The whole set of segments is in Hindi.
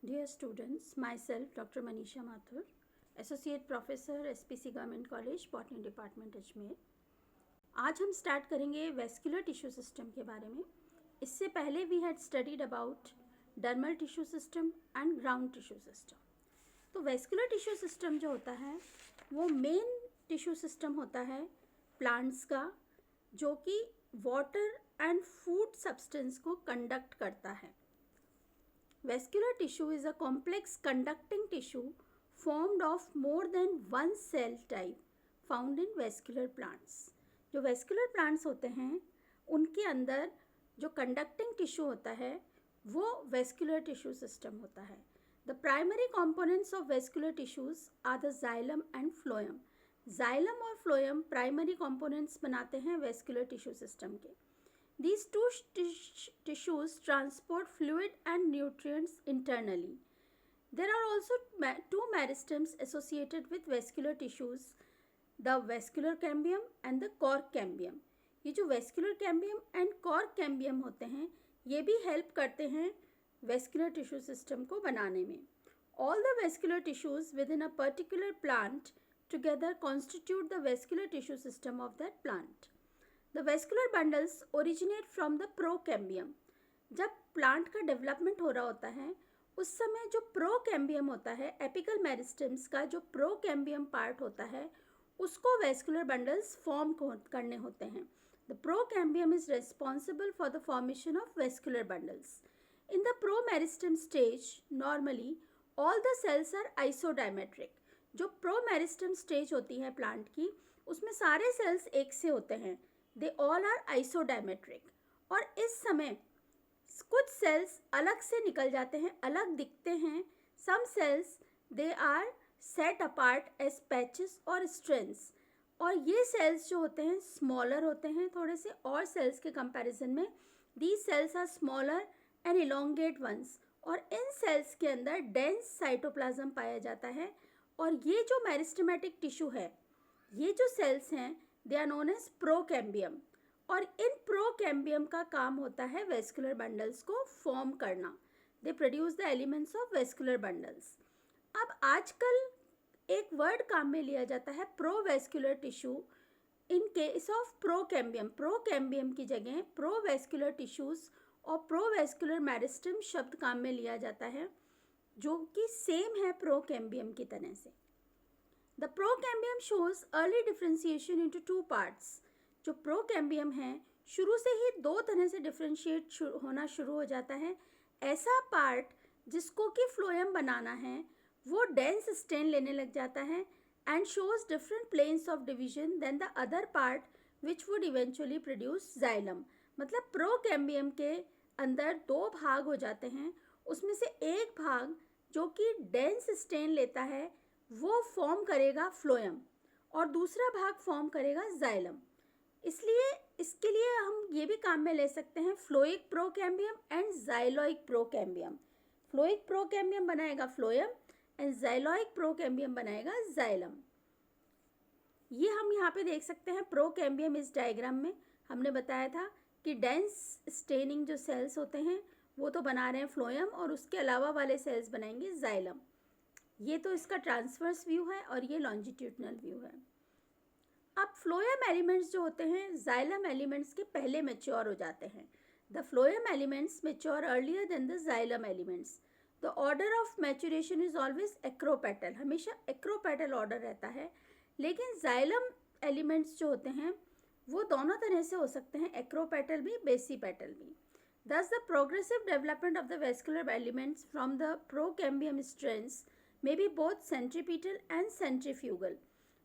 Dear students, myself Dr. Manisha Mathur, Associate Professor SPC Government College, Botany Department Ajmer. आज हम स्टार्ट करेंगे वेस्कुलर टिश्यू सिस्टम के बारे में। इससे पहले we had studied about dermal tissue system and ground tissue system. तो वेस्कुलर टिश्यू सिस्टम जो होता है वो मेन टिश्यू सिस्टम होता है प्लांट्स का, जो कि वाटर एंड फूड सब्सटेंस को कंडक्ट करता है। Vascular tissue is a complex conducting tissue formed of more than one cell type found in vascular plants. जो vascular plants होते हैं उनके अंदर जो conducting tissue होता है वो vascular tissue system होता है. The primary components of vascular tissues are the xylem and phloem. Xylem और phloem primary components बनाते हैं vascular tissue system के. These two tissues transport fluid and nutrients internally. There are also two meristems associated with vascular tissues, the vascular cambium and the cork cambium. ये जो vascular cambium and cork cambium होते हैं ये भी help करते हैं vascular tissue system को बनाने में. All the vascular tissues within a particular plant together constitute the vascular tissue system of that plant. The vascular bundles originate from the procambium. जब प्लांट का डेवलपमेंट हो रहा होता है उस समय जो प्रोकैम्बियम होता है, एपिकल मेरिस्टेम्स का जो प्रोकैम्बियम पार्ट होता है उसको वेस्कुलर बंडल्स फॉर्म करने होते हैं. The procambium is responsible for the formation of vascular bundles. In the promeristem stage normally all the cells are isodiametric. जो प्रोमेरिस्टेम स्टेज होती है प्लांट की उसमें सारे सेल्स एक से होते हैं. They all are isodiametric. और इस समय कुछ सेल्स अलग से निकल जाते हैं, अलग दिखते हैं. Some cells they are set apart as patches और strands. और ये सेल्स जो होते हैं स्मॉलर होते हैं थोड़े से और सेल्स के कंपैरिजन में. These cells are smaller and elongate ones. और इन सेल्स के अंदर डेंस साइटोप्लाज्म पाया जाता है. और ये जो मेरिस्टेमेटिक टिश्यू है, ये जो सेल्स हैं they are known as procambium. और इन प्रोकैम्बियम का काम होता है वेस्कुलर बंडल्स को फॉर्म करना. They produce the elements of vascular bundles. अब आजकल एक वर्ड काम में लिया जाता है provascular tissue in case of procambium. Procambium की जगह प्रोवेस्कुलर टिश्यूज और प्रोवेस्कुलर मेरिस्टेम शब्द काम में लिया जाता है जो कि सेम है प्रोकैम्बियम की तरह से. The procambium shows early differentiation into two parts. जो प्रोकैम्बियम है शुरू से ही दो तरह से डिफ्रेंशिएट होना शुरू हो जाता है. ऐसा पार्ट जिसको कि फ्लोएम बनाना है वो डेंस स्टेन लेने लग जाता है and shows different planes of division than the other part which would eventually produce xylem. मतलब प्रोकैम्बियम के अंदर दो भाग हो जाते हैं, उसमें से एक भाग जो कि डेंस स्टेन लेता है वो फॉर्म करेगा फ्लोएम और दूसरा भाग फॉर्म करेगा जाइलम. इसलिए इसके लिए हम ये भी काम में ले सकते हैं फ्लोइक प्रोकैम्बियम एंड जाइलोइक प्रोकैम्बियम. फ्लोइक प्रोकैम्बियम बनाएगा फ्लोएम एंड जाइलोइक प्रोकैम्बियम बनाएगा जाइलम. ये हम यहाँ पे देख सकते हैं प्रोकैम्बियम इस डायग्राम में. हमने बताया था कि डेंस स्टेनिंग जो सेल्स होते हैं वो तो बना रहे हैं फ्लोएम और उसके अलावा वाले सेल्स बनाएंगे जाइलम. ये तो इसका ट्रांसवर्स व्यू है और ये लॉन्जिट्यूडनल व्यू है. अब फ्लोएम एलिमेंट्स जो होते हैं जाइलम एलिमेंट्स के पहले मैच्योर हो जाते हैं. The phloem elements mature earlier than the xylem elements. The order of maturation is always acropetal. हमेशा एक्रोपेटल ऑर्डर रहता है. लेकिन जाइलम एलिमेंट्स जो होते हैं वो दोनों तरह से हो सकते हैं, एक्रोपेटल भी बेसीपेटल भी. Thus the progressive development of the vascular elements from the procambium strands may be both centripetal and centrifugal.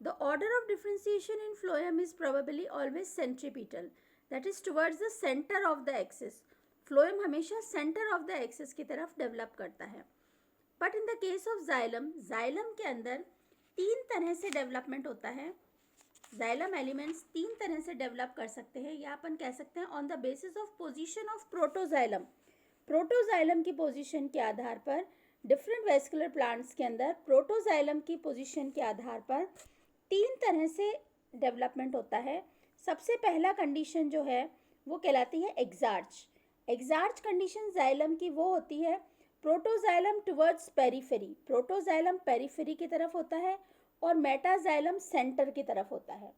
The order of differentiation in phloem is probably always centripetal, that is towards the center of the axis. Phloem हमेशा center of the axis की तरफ develop करता है. But in the case of xylem, xylem के अंदर तीन तरह से development होता है. Xylem elements तीन तरह से develop कर सकते हैं या अपन कह सकते हैं on the basis of position of protoxylem. Protoxylem की पोजीशन के आधार पर डिफरेंट वेस्कुलर प्लांट्स के अंदर प्रोटोजाइलम की पोजीशन के आधार पर तीन तरह से डेवलपमेंट होता है. सबसे पहला कंडीशन जो है वो कहलाती है एग्जार्च. एग्जार्च कंडीशन जाइलम की वो होती है protoxylem towards periphery, protoxylem periphery की तरफ होता है और मेटाजाइलम सेंटर की तरफ होता है।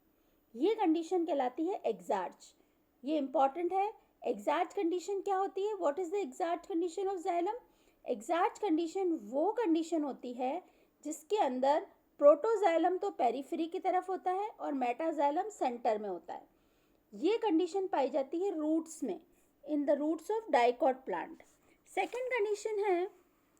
ये कंडीशन कहलाती है एक्सार्च। ये इंपॉर्टेंट है। एक्सार्च कंडीशन क्या होती है? What is the exarch condition of xylem? Exarch condition वो कंडीशन होती है जिसके अंदर प्रोटोजाइलम तो पेरिफेरी की तरफ होता है और मेटाजाइलम सेंटर में होता है। ये कंडीशन पाई जाती है रूट्स में, in the roots of dicot plant. Second condition है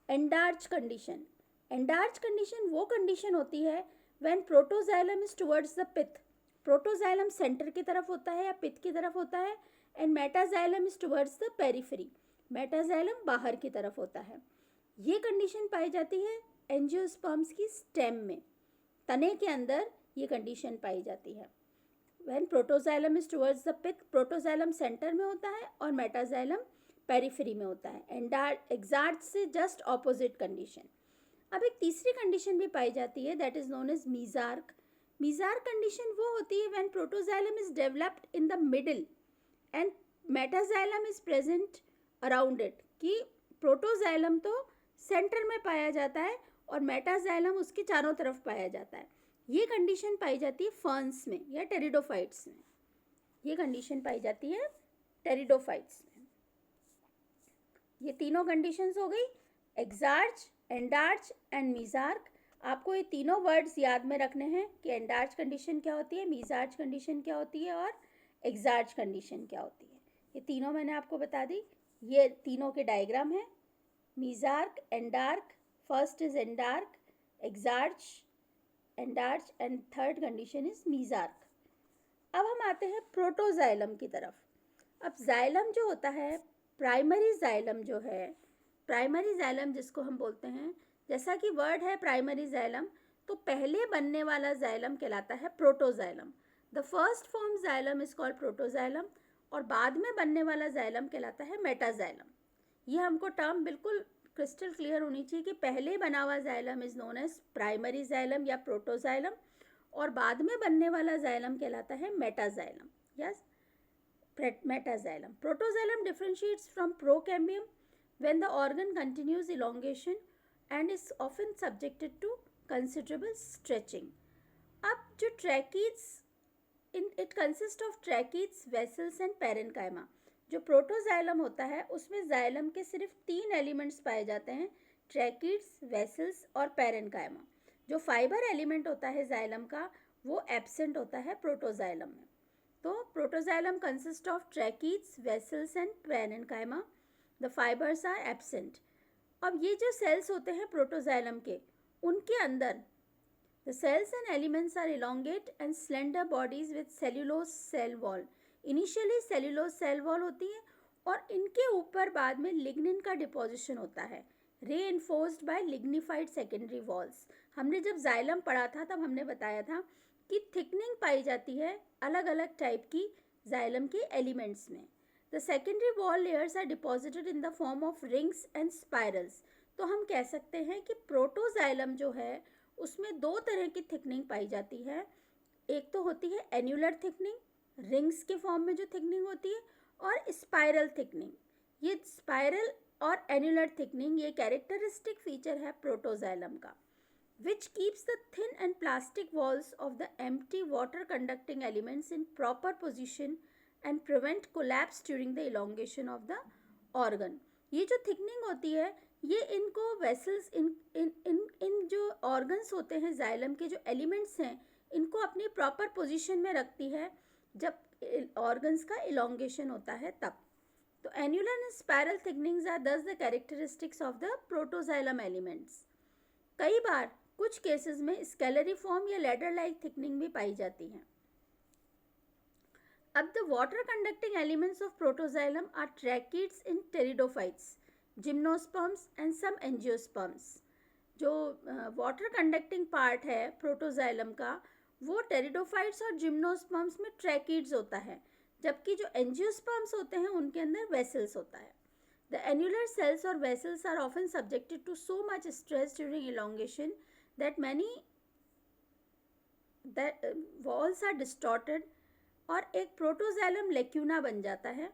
एंडार्च कंडीशन। एंडार्च कंडीशन वो कंडीशन होती है when protoxylem is towards the pith, protoxylem centre की तरफ होता है या पिथ की तरफ होता है, and metaxylem is towards the periphery, metaxylem बाहर की तरफ होता है। ये कंडीशन पाई जाती है एंजियोस्पर्म्स की स्टेम में, तने के अंदर ये कंडीशन पाई जाती है। When protoxylem is towards the pith, protoxylem centre में होता है और मेटाजाइलम पेरिफेरी में होता है। एक्सार्च से जस्ट ऑपोजिट कंडीशन। अब एक तीसरी कंडीशन भी पाई जाती है, that is known as mesarch. Mesarch condition वो होती है when protoxylem is developed in the middle and metaxylem is present around it, कि प्रोटोजाइलम तो सेंटर में पाया जाता है और मेटाजाइलम उसके चारों तरफ पाया जाता है। ये कंडीशन पाई जाती है फर्न्स में या टेरिडोफाइट्स में। ये कंडीशन पाई जाती है टेरिडोफाइट्स में। ये तीनों कंडीशंस हो गई, एक्सार्च, एंडार्च एंड मीजार्क। आपको ये तीनों वर्ड्स याद में रखने हैं कि एंडार्च कंडीशन क्या होती है, मीजार्च कंडीशन क्या होती है और एक्सार्च कंडीशन क्या होती है। ये तीनों मैंने आपको बता दी। ये तीनों के डायग्राम है, mesarch, endarch, first is endarch, exarch, endarch and third condition is mesarch. अब हम आते हैं प्रोटोजाइलम की तरफ। अब जाइलम जो होता है, प्राइमरी जाइलम जो है, प्राइमरी जाइलम जिसको हम बोलते हैं, जैसा कि वर्ड है प्राइमरी जाइलम, तो पहले बनने वाला जाइलम कहलाता है protoxylem. The first form xylem is called protoxylem और बाद में बनने वाला जाइलम कहलाता है मेटाजाइलम। ये हमको टर्म बिल्कुल क्रिस्टल क्लियर होनी चाहिए कि पहले बना हुआ xylem is known as primary xylem या प्रोटोजाइलम और बाद में बनने वाला जाइलम कहलाता है metaxylem. Yes, metaxylem. Protoxylem differentiates from procambium when the organ continues elongation and is often subjected to considerable stretching. अब जो tracheids, it consists of tracheids, vessels and parenchyma। जो प्रोटोजाइलम होता है उसमें जाइलम के सिर्फ 3 एलिमेंट्स पाए जाते हैं, ट्रैकीड्स, वेसल्स और पेरेनकाइमा। जो फाइबर एलिमेंट होता है जाइलम का वो एब्सेंट होता है प्रोटोजाइलम में। तो protoxylem consist of tracheids, vessels and parenchyma. The fibres are absent. अब ये जो सेल्स होते हैं प्रोटोजाइलम के, उनके अंदर the cells and elements are elongate and slender bodies with cellulose cell wall। Initially cellulose cell wall होती है और इनके ऊपर बाद में लिग्निन का डिपोजिशन होता है, reinforced by lignified secondary walls. हमने जब जाइलम पढ़ा था तब हमने बताया था कि थिकनिंग पाई जाती है अलग अलग टाइप की जाइलम के एलिमेंट्स में। The secondary wall layers are deposited in the form of rings and spirals. तो हम कह सकते हैं कि प्रोटोजाइलम जो है उसमें 2 तरह की थिकनिंग पाई जाती है। एक तो होती है एन्युलर थिकनिंग, रिंग्स के फॉर्म में जो थिकनिंग होती है, और स्पाइरल थिकनिंग। ये स्पाइरल और एन्युलर थिकनिंग ये कैरेक्टरिस्टिक फीचर है प्रोटोजाइलम का, which keeps the thin and plastic walls of the empty water conducting elements in proper position and prevent collapse during the elongation of the organ। ये जो थिकनिंग होती है ये इनको वेसल्स इन जो ऑर्गन्स होते हैं जाइलम के, जो एलिमेंट्स हैं, इनको अपनी प्रॉपर पोजीशन में रखती है जब ऑर्गन्स का इलोंगेशन होता है तब। तो annular and spiral thickenings are thus the characteristics of the protoxylem elements. कई बार कुछ केसेस में स्केलरी फॉर्म या लेडर लाइक थिकनिंग भी पाई जाती है। अब the water conducting elements of protoxylem are tracheids in pteridophytes, gymnosperms and some angiosperms. जो वाटर कंडक्टिंग पार्ट है प्रोटोजाइलम का वो टेरिडोफाइट्स और जिम्नोस्पर्म्स में ट्रैकीड्स होता है, जबकि जो एंजियोस्पर्म्स होते हैं उनके अंदर वेसल्स होता है। द एन्युलर सेल्स और vessels are often subjected to so much stress during elongation that many walls are distorted और एक प्रोटोजाइलम लेक्यूना बन जाता है।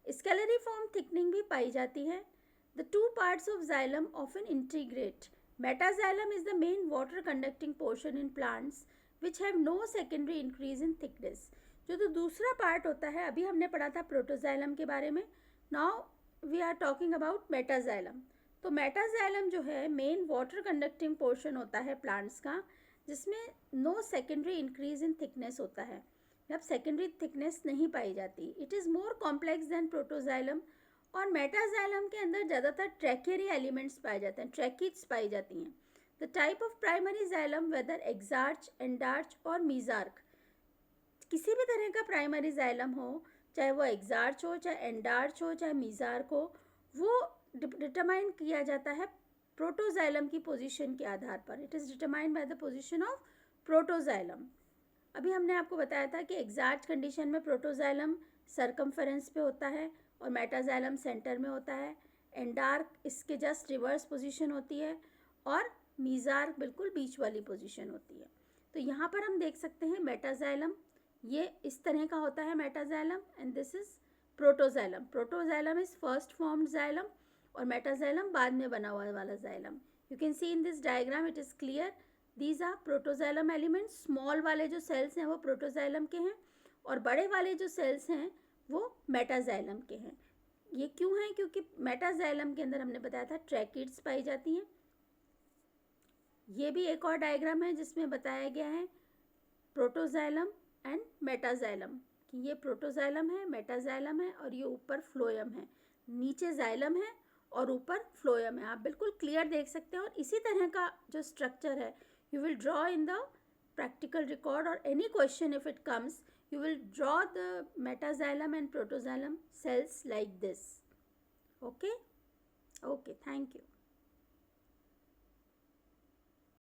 स्केलरी फॉर्म थिकनिंग भी पाई जाती है। The 2 parts parts of xylem often integrate. Metaxylem is the main water conducting portion in plants which have no secondary increase in thickness. जो तो दूसरा पार्ट होता है, अभी हमने पढ़ा था प्रोटोजाइलम के बारे में. Now we are talking about metaxylem. तो मेटाजाइलम जो है मेन वाटर कंडक्टिंग पोर्शन होता है प्लांट्स का, जिसमें no secondary increase in thickness होता है. अब सेकेंडरी थिकनेस नहीं पाई जाती. It is more complex than protoxylem. और मेटाजाइलम के अंदर ज़्यादातर ट्रैकेरी एलिमेंट्स पाए जाते हैं, ट्रैकिड्स पाई जाती हैं. The type of primary xylem whether exarch, endarch और मीजार्क, किसी भी तरह का प्राइमरी जाइलम हो, चाहे वो एक्सार्च हो, चाहे एंडार्च हो, चाहे मीजार्क हो, वो डिटरमाइन किया जाता है प्रोटोजाइलम की पोजीशन के आधार पर. It is determined by the position of protoxylem. अभी हमने आपको बताया था कि एक्सार्च कंडीशन में प्रोटोजाइलम सरकमफेरेंस पे होता है और मेटाजाइलम सेंटर में होता है. एंडार्क इसके जस्ट रिवर्स पोजीशन होती है और मीजार्क बिल्कुल बीच वाली पोजीशन होती है. तो यहाँ पर हम देख सकते हैं मेटाजाइलम ये इस तरह का होता है metaxylem, and this is protoxylem. Protoxylem is first formed xylem और मेटाजाइलम बाद में बना हुआ वाला xylem. You can see in this diagram, it is clear. These are protoxylem elements. Small वाले जो सेल्स हैं वो प्रोटोजाइलम के हैं और बड़े वाले जो सेल्स हैं वो मेटाजाइलम के हैं. ये क्यों हैं? क्योंकि मेटाजाइलम के अंदर हमने बताया था ट्रैकिड्स पाई जाती हैं. ये भी एक और डायग्राम है जिसमें बताया गया है प्रोटोजाइलम एंड मेटाजाइलम, कि ये प्रोटोजाइलम है, मेटाजाइलम है और ये ऊपर फ्लोएम है. नीचे जाइलम है और ऊपर फ्लोएम है. आप बिल्कुल क्लियर देख सकते हैं. और इसी तरह का जो स्ट्रक्चर है you will draw in the practical record or any question if it comes, you will draw the metaxylem and protoxylem cells like this. Okay, thank you.